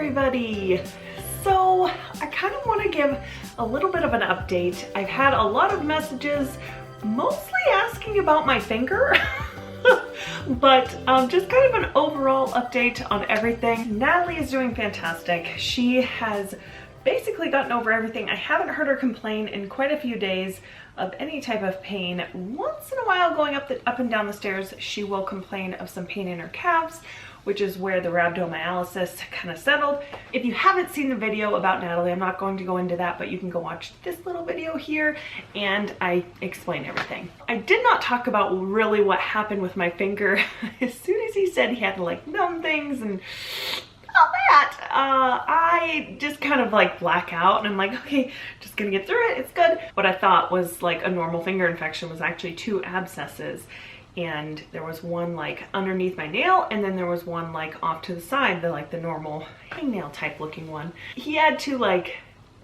everybody. So I kind of want to give a little bit of an update. I've had a lot of messages mostly asking about my finger, but just kind of an overall update on everything. Natalie is doing fantastic. She has basically gotten over everything. I haven't heard her complain in quite a few days of any type of pain. Once in a while going up and down the stairs, she will complain of some pain in her calves, which is where the rhabdomyolysis kind of settled. If you haven't seen the video about Natalie, I'm not going to go into that, but you can go watch this little video here and I explain everything. I did not talk about really what happened with my finger. As soon as he said he had to like numb things and all that, I just kind of like black out and I'm like, okay, just gonna get through it, it's good. What I thought was like a normal finger infection was actually 2 abscesses. And there was one like underneath my nail, and then there was one like off to the side, the normal hangnail type looking one. He had to like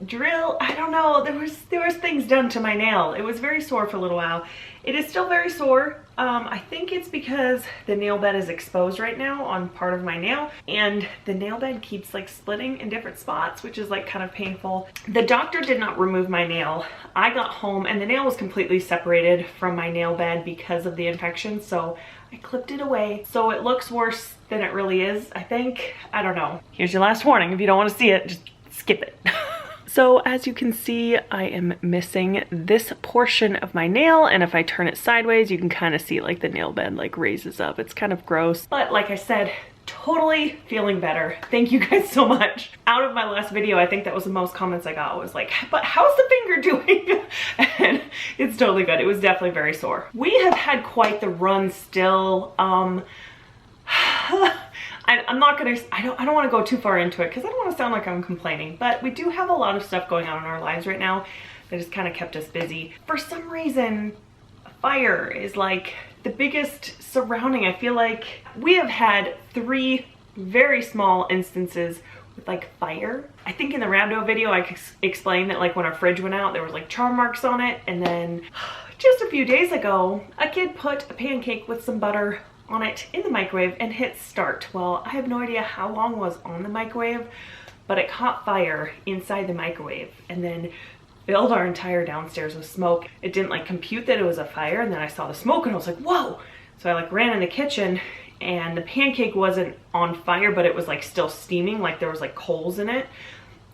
drill, I don't know, there was things done to my nail. It was very sore for a little while. It is still very sore. I think it's because the nail bed is exposed right now on part of my nail, and the nail bed keeps like splitting in different spots, which is like kind of painful. The doctor did not remove my nail. I got home and the nail was completely separated from my nail bed because of the infection, so I clipped it away. So it looks worse than it really is, I think. I don't know. Here's your last warning. If you don't want to see it, just skip it. So as you can see, I am missing this portion of my nail, and if I turn it sideways, you can kind of see like the nail bed like raises up. It's kind of gross, but like I said, totally feeling better. Thank you guys so much. Out of my last video, I think that was the most comments I got, was like, but how's the finger doing? And it's totally good. It was definitely very sore. We have had quite the run still. I'm not gonna, I don't want to go too far into it because I don't want to sound like I'm complaining, but we do have a lot of stuff going on in our lives right now that has kind of kept us busy. For some reason, fire is like the biggest surrounding. I feel like we have had 3 very small instances with like fire. I think in the rhabdo video I explained that like when our fridge went out there was like char marks on it, and then just a few days ago a kid put a pancake with some butter on it in the microwave and hit start. Well, I have no idea how long it was on the microwave, but it caught fire inside the microwave and then filled our entire downstairs with smoke. It didn't like compute that it was a fire, and then I saw the smoke and I was like, whoa. So I like ran in the kitchen and the pancake wasn't on fire, but it was like still steaming, like there was like coals in it.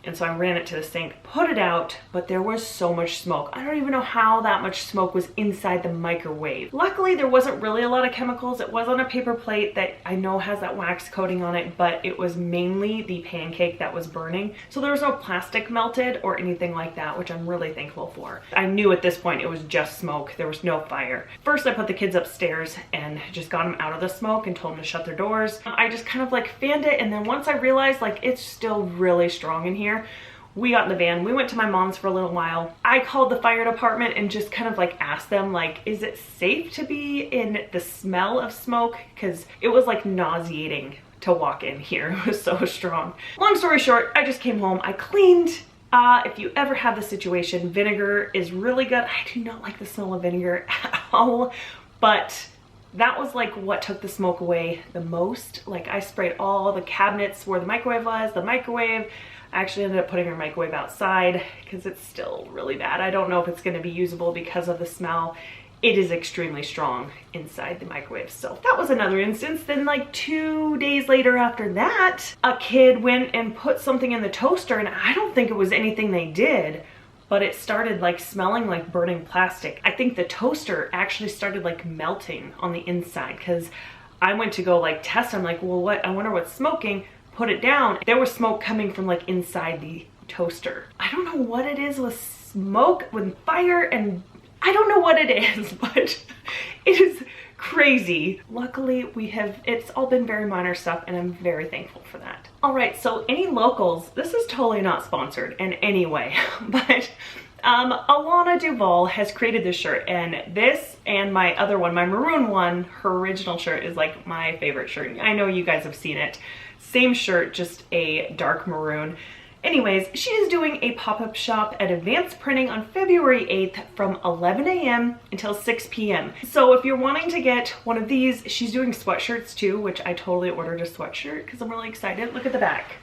And so I ran it to the sink, put it out, but there was so much smoke. I don't even know how that much smoke was inside the microwave. Luckily, there wasn't really a lot of chemicals. It was on a paper plate that I know has that wax coating on it, but it was mainly the pancake that was burning. So there was no plastic melted or anything like that, which I'm really thankful for. I knew at this point it was just smoke. There was no fire. First, I put the kids upstairs and just got them out of the smoke and told them to shut their doors. I just kind of like fanned it, and then once I realized like it's still really strong in here, we got in the van, we went to my mom's for a little while. I called the fire department and just kind of like asked them like, is it safe to be in the smell of smoke? Because it was like nauseating to walk in here. It was so strong. Long story short, I just came home, I cleaned. If you ever have the situation, vinegar is really good. I do not like the smell of vinegar at all, but that was like what took the smoke away the most. Like I sprayed all the cabinets where the microwave was, the microwave. I actually ended up putting our microwave outside because it's still really bad. I don't know if it's going to be usable because of the smell. It is extremely strong inside the microwave. So that was another instance. Then like 2 days later after that, a kid went and put something in the toaster, and I don't think it was anything they did, but it started like smelling like burning plastic. I think the toaster actually started like melting on the inside because I went to go like test. I'm like, well, what? I wonder what's smoking. Put it down. There was smoke coming from like inside the toaster. I don't know what it is with smoke, with fire, and I don't know what it is, but it is crazy. Luckily, it's all been very minor stuff, and I'm very thankful for that. All right, so any locals, this is totally not sponsored in any way, but Alana Duvall has created this shirt, and this and my other one, my maroon one, her original shirt is like my favorite shirt. I know you guys have seen it. Same shirt, just a dark maroon. Anyways, she is doing a pop-up shop at Advanced Printing on February 8th from 11 a.m. until 6 p.m. So if you're wanting to get one of these, she's doing sweatshirts too, which I totally ordered a sweatshirt because I'm really excited. Look at the back.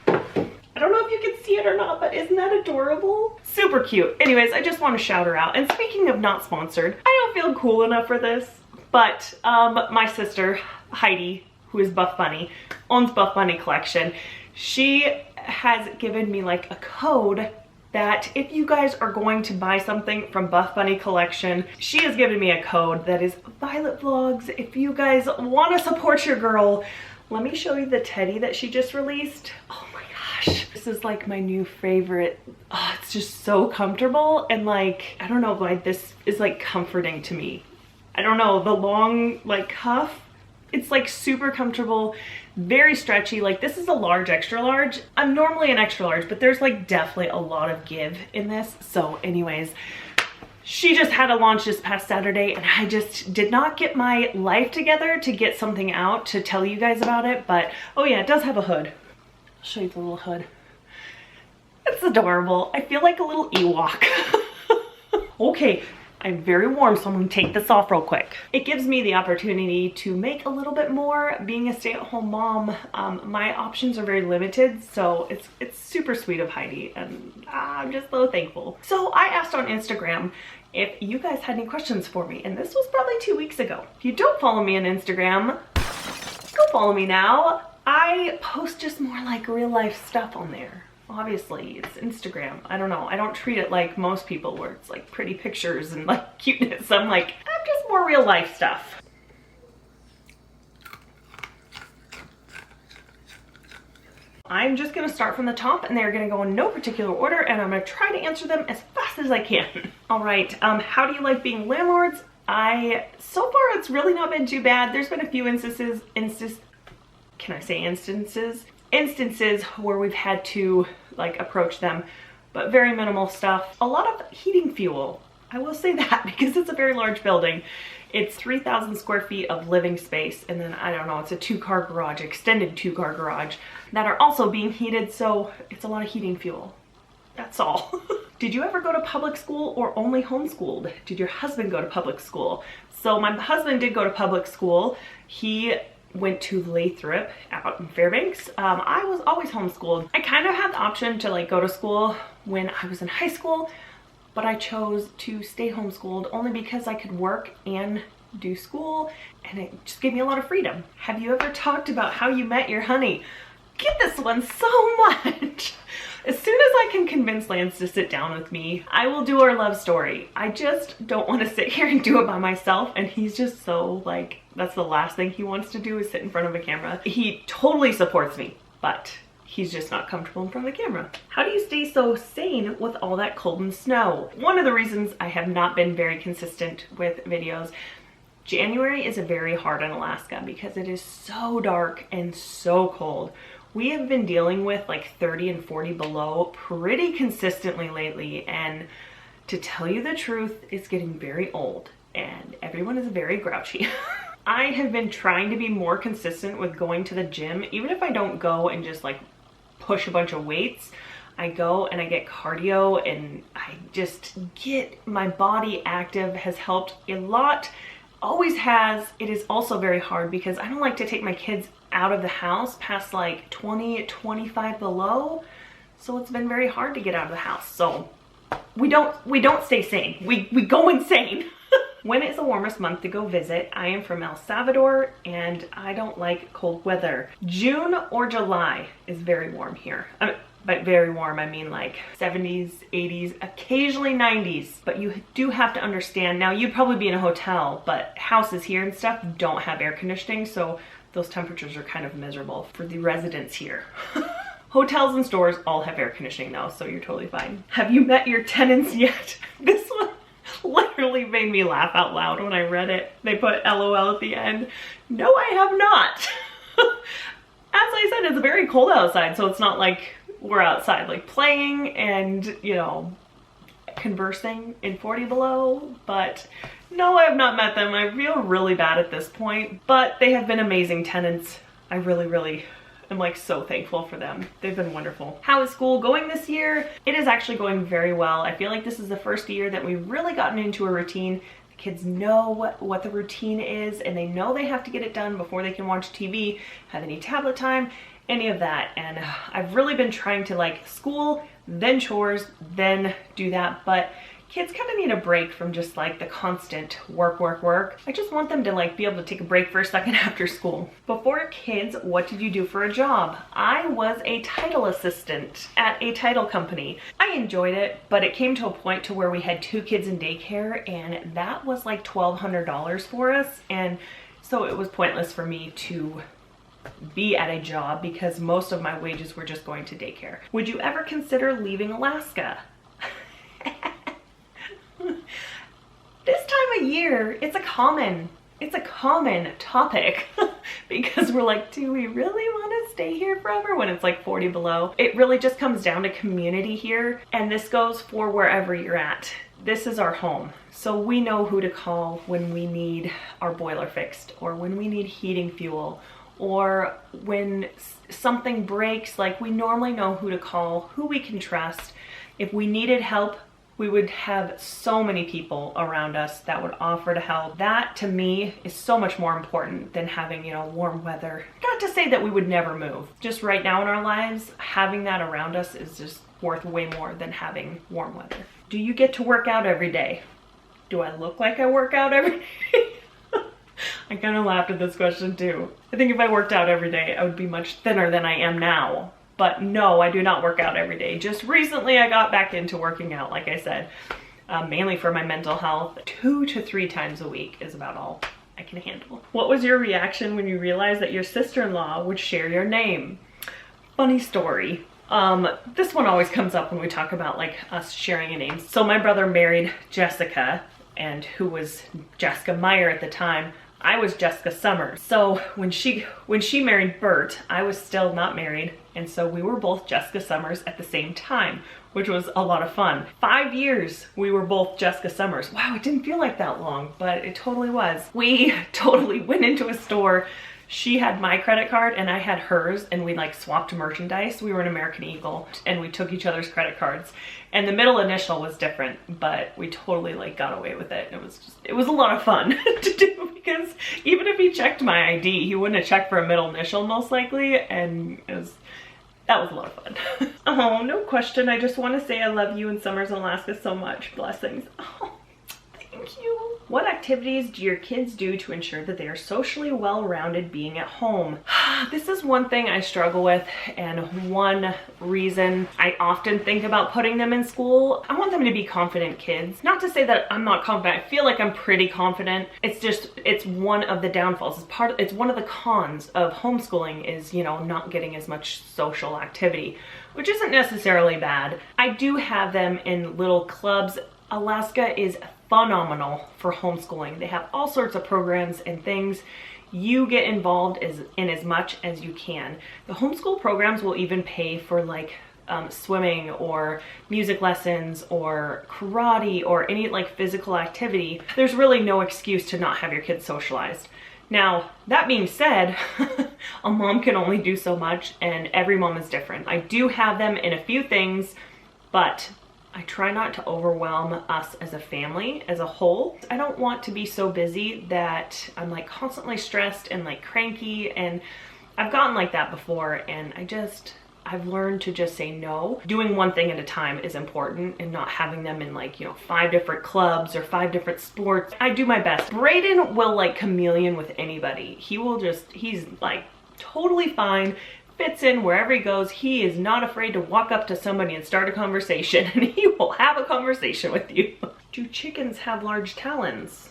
I don't know if you can see it or not, but isn't that adorable? Super cute. Anyways, I just want to shout her out. And speaking of not sponsored, I don't feel cool enough for this, but my sister, Heidi, who is Buff Bunny, owns Buff Bunny Collection. She has given me like a code that if you guys are going to buy something from Buff Bunny Collection, she has given me a code that is Violett Vlogs. If you guys want to support your girl, let me show you the teddy that she just released. Oh my gosh. This is like my new favorite. Oh, it's just so comfortable and like, I don't know why this is like comforting to me. I don't know, the long like cuff, it's like super comfortable, very stretchy. Like this is a large, extra large. I'm normally an extra large, but there's like definitely a lot of give in this. So anyways, she just had a launch this past Saturday and I just did not get my life together to get something out to tell you guys about it. But oh yeah, it does have a hood. I'll show you the little hood. It's adorable. I feel like a little Ewok. Okay. I'm very warm, so I'm gonna take this off real quick. It gives me the opportunity to make a little bit more. Being a stay-at-home mom, my options are very limited, so it's super sweet of Heidi, and I'm just so thankful. So I asked on Instagram if you guys had any questions for me, and this was probably 2 weeks ago. If you don't follow me on Instagram, go follow me now. I post just more like real life stuff on there. Obviously, it's Instagram. I don't know. I don't treat it like most people where it's like pretty pictures and like cuteness. I'm like, I'm just more real life stuff. I'm just gonna start from the top and they're gonna go in no particular order and I'm gonna try to answer them as fast as I can. All right, how do you like being landlords? So far it's really not been too bad. There's been a few instances where we've had to like approach them, but very minimal stuff. A lot of heating fuel. I will say that because it's a very large building. It's 3,000 square feet of living space. And then I don't know, it's a 2-car garage, extended 2-car garage that are also being heated. So it's a lot of heating fuel. That's all. Did you ever go to public school or only homeschooled? Did your husband go to public school? So my husband did go to public school. He went to Lathrop out in Fairbanks. I was always homeschooled. I kind of had the option to like go to school when I was in high school, but I chose to stay homeschooled only because I could work and do school and it just gave me a lot of freedom. Have you ever talked about how you met your honey? Get this one so much. As soon as I can convince Lance to sit down with me, I will do our love story. I just don't want to sit here and do it by myself. And he's just so like, that's the last thing he wants to do is sit in front of a camera. He totally supports me, but he's just not comfortable in front of the camera. How do you stay so sane with all that cold and snow? One of the reasons I have not been very consistent with videos, January is very hard in Alaska because it is so dark and so cold. We have been dealing with like 30 and 40 below pretty consistently lately, and to tell you the truth, it's getting very old and everyone is very grouchy. I have been trying to be more consistent with going to the gym. Even if I don't go and just like push a bunch of weights, I go and I get cardio and I just get my body active. Has helped a lot. Always has. It is also very hard because I don't like to take my kids out of the house past like 20, 25 below. So it's been very hard to get out of the house. So we don't stay sane. We go insane. When is the warmest month to go visit? I am from El Salvador and I don't like cold weather. June or July is very warm here. By very warm, I mean like 70s, 80s, occasionally 90s. But you do have to understand, now you'd probably be in a hotel, but houses here and stuff don't have air conditioning, so those temperatures are kind of miserable for the residents here. Hotels and stores all have air conditioning though, so you're totally fine. Have you met your tenants yet? This one literally made me laugh out loud when I read it. They put LOL at the end. No, I have not. As I said, it's very cold outside, so it's not like we're outside like playing and, you know, conversing in 40 below, but no, I have not met them. I feel really bad at this point, but they have been amazing tenants. I really am like so thankful for them. They've been wonderful. How is school going this year? It is actually going very well. I feel like this is the first year that we've really gotten into a routine. The kids know what the routine is and they know they have to get it done before they can watch TV, have any tablet time, any of that. And I've really been trying to like school, then chores, then do that. But kids kind of need a break from just like the constant work, work, work. I just want them to like be able to take a break for a second after school. Before kids, what did you do for a job? I was a title assistant at a title company. I enjoyed it, but it came to a point to where we had 2 kids in daycare, and that was like $1,200 for us. And so it was pointless for me to be at a job because most of my wages were just going to daycare. Would you ever consider leaving Alaska? This time of year, it's a common topic because we're like, do we really want to stay here forever when it's like 40 below? It really just comes down to community here, and this goes for wherever you're at. This is our home, so we know who to call when we need our boiler fixed, or when we need heating fuel, or when something breaks. Like, we normally know who to call, who we can trust. If we needed help, we would have so many people around us that would offer to help. That to me is so much more important than having, you know, warm weather. Not to say that we would never move. Just right now in our lives, having that around us is just worth way more than having warm weather. Do you get to work out every day? Do I look like I work out every day? I kind of laughed at this question too. I think if I worked out every day, I would be much thinner than I am now. But no, I do not work out every day. Just recently I got back into working out, like I said, mainly for my mental health. 2 to 3 times a week is about all I can handle. What was your reaction when you realized that your sister-in-law would share your name? Funny story. This one always comes up when we talk about like us sharing a name. So my brother married Jessica, and who was Jessica Meyer at the time. I was Jessica Summers. So when she married Bert, I was still not married. And so we were both Jessica Summers at the same time, which was a lot of fun. 5 years we were both Jessica Summers. Wow, it didn't feel like that long, but it totally was. We totally went into a store. She had my credit card and I had hers, and we like swapped merchandise. We were an American Eagle and we took each other's credit cards. And the middle initial was different, but we totally like got away with it. It was a lot of fun to do, because even if he checked my ID, he wouldn't have checked for a middle initial most likely, and that was a lot of fun. Oh, no question. I just want to say I love you and Summers in Alaska so much. Blessings. Oh, thank you. What activities do your kids do to ensure that they are socially well-rounded being at home? This is one thing I struggle with, and one reason I often think about putting them in school. I want them to be confident kids. Not to say that I'm not confident. I feel like I'm pretty confident. It's just, it's one of the downfalls. It's one of the cons of homeschooling is, you know, not getting as much social activity, which isn't necessarily bad. I do have them in little clubs. Alaska is phenomenal for homeschooling. They have all sorts of programs and things. You get involved in as much as you can. The homeschool programs will even pay for like swimming or music lessons or karate or any like physical activity. There's really no excuse to not have your kids socialized. Now, that being said, a mom can only do so much, and every mom is different. I do have them in a few things, but I try not to overwhelm us as a family as a whole. I don't want to be so busy that I'm like constantly stressed and like cranky, and I've gotten like that before, and I've learned to just say no. Doing one thing at a time is important, and not having them in like, you know, 5 different clubs or 5 different sports. I do my best. Brayden will like chameleon with anybody. He's like totally fine, fits in wherever he goes. He is not afraid to walk up to somebody and start a conversation, and he will have a conversation with you. Do chickens have large talons?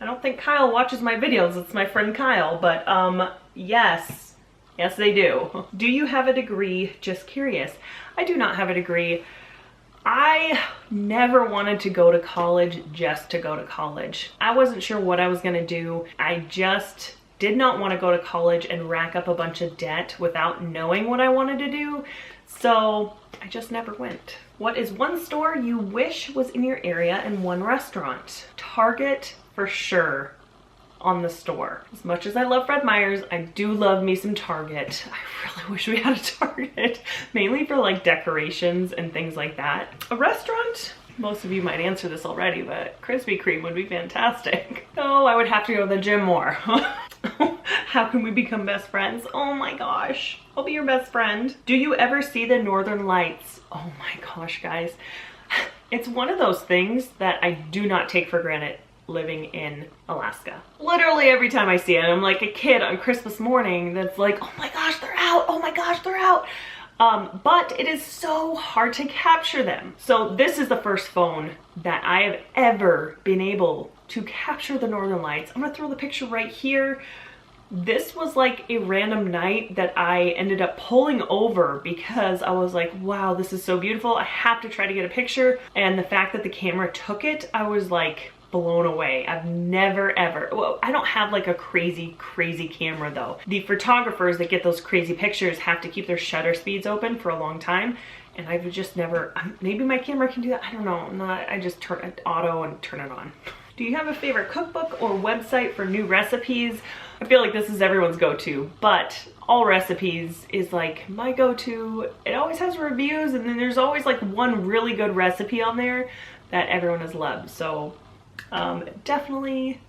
I don't think Kyle watches my videos. It's my friend Kyle, but yes. Yes, they do. Do you have a degree? Just curious. I do not have a degree. I never wanted to go to college just to go to college. I wasn't sure what I was gonna do. I just did not want to go to college and rack up a bunch of debt without knowing what I wanted to do. So I just never went. What is one store you wish was in your area and one restaurant? Target for sure on the store. As much as I love Fred Meyer's, I do love me some Target. I really wish we had a Target, mainly for like decorations and things like that. A restaurant? Most of you might answer this already, but Krispy Kreme would be fantastic. Oh, I would have to go to the gym more. How can we become best friends? Oh my gosh, I'll be your best friend. Do you ever see the northern lights? Oh my gosh, guys. It's one of those things that I do not take for granted living in Alaska. Literally every time I see it, I'm like a kid on Christmas morning that's like, oh my gosh, they're out. Oh my gosh, they're out. But it is so hard to capture them. So this is the first phone that I have ever been able to capture the northern lights. I'm gonna throw the picture right here. This was like a random night that I ended up pulling over because I was like, wow, this is so beautiful. I have to try to get a picture. And the fact that the camera took it, I was like blown away. I've never ever, well, I don't have like a crazy camera though. The photographers that get those crazy pictures have to keep their shutter speeds open for a long time. And I've just never, maybe my camera can do that. I don't know. I just turn it auto and turn it on. Do you have a favorite cookbook or website for new recipes? I feel like this is everyone's go-to, but All Recipes is like my go-to. It always has reviews, and then there's always like one really good recipe on there that everyone has loved. So definitely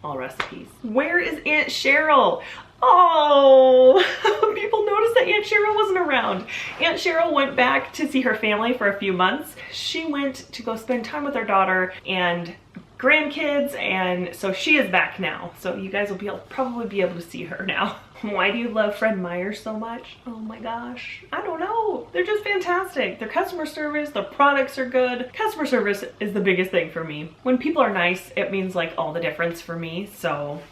All Recipes. Where is Aunt Cheryl? Oh, people noticed that Aunt Cheryl wasn't around. Aunt Cheryl went back to see her family for a few months. She went to go spend time with her daughter and grandkids, and so she is back now. So you guys will probably be able to see her now. Why do you love Fred Meyer so much? Oh my gosh, I don't know. They're just fantastic. Their customer service, their products are good. Customer service is the biggest thing for me. When people are nice, it means like all the difference for me. So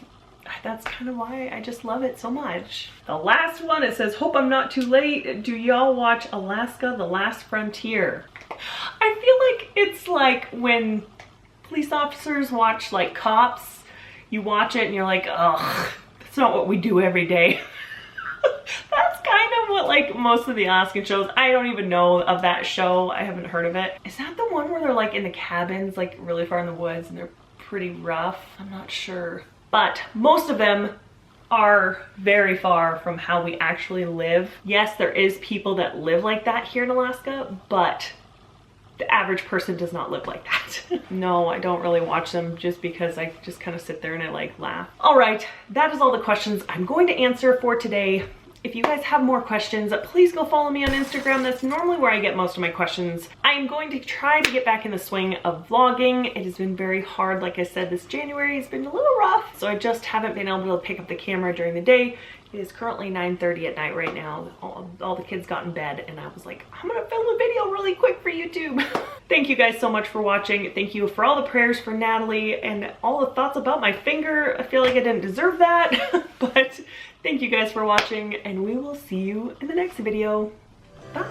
that's kind of why I just love it so much. The last one, it says, hope I'm not too late. Do y'all watch Alaska: The Last Frontier? I feel like it's like when police officers watch like Cops. You watch it and you're like, ugh, that's not what we do every day. That's kind of what like most of the Alaskan shows. I don't even know of that show. I haven't heard of it. Is that the one where they're like in the cabins, like really far in the woods, and they're pretty rough? I'm not sure. But most of them are very far from how we actually live. Yes, there is people that live like that here in Alaska, but the average person does not live like that. No, I don't really watch them just because I just kind of sit there and I like laugh. All right, that is all the questions I'm going to answer for today. If you guys have more questions, please go follow me on Instagram. That's normally where I get most of my questions. I'm going to try to get back in the swing of vlogging. It has been very hard. Like I said, this January has been a little rough, so I just haven't been able to pick up the camera during the day. It is currently 9:30 at night right now. All the kids got in bed, and I was like, I'm gonna film a video really quick for YouTube. Thank you guys so much for watching. Thank you for all the prayers for Natalie and all the thoughts about my finger. I feel like I didn't deserve that, but thank you guys for watching, and we will see you in the next video. Bye.